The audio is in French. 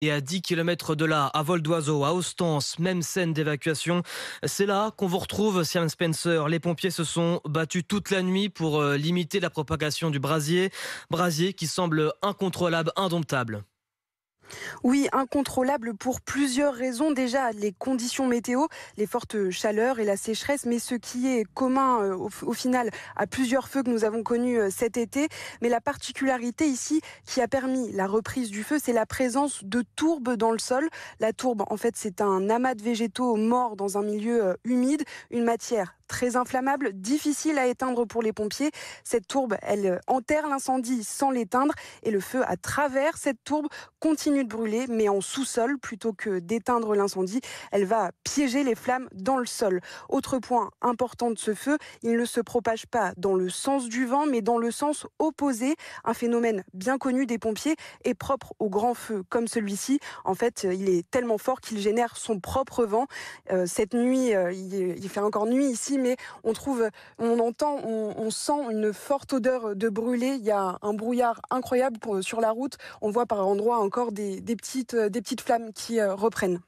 Et à 10 km de là, à vol d'oiseau, à Ostens, même scène d'évacuation. C'est là qu'on vous retrouve, Siam Spencer. Les pompiers se sont battus toute la nuit pour limiter la propagation du brasier. Brasier qui semble incontrôlable, indomptable. Oui, incontrôlable pour plusieurs raisons. Déjà, les conditions météo, les fortes chaleurs et la sécheresse, mais ce qui est commun au final à plusieurs feux que nous avons connus cet été. Mais la particularité ici qui a permis la reprise du feu, c'est la présence de tourbes dans le sol. La tourbe, en fait, c'est un amas de végétaux morts dans un milieu humide, une matière très inflammable, difficile à éteindre pour les pompiers. Cette tourbe, elle enterre l'incendie sans l'éteindre et le feu à travers cette tourbe continue de brûler, mais en sous-sol plutôt que d'éteindre l'incendie. Elle va piéger les flammes dans le sol. Autre point important de ce feu, il ne se propage pas dans le sens du vent, mais dans le sens opposé. Un phénomène bien connu des pompiers et propre aux grands feux comme celui-ci. En fait, il est tellement fort qu'il génère son propre vent. Cette nuit, il fait encore nuit ici, mais on entend, on sent une forte odeur de brûlé. Il y a un brouillard incroyable sur la route. On voit par endroits encore des petites flammes qui reprennent.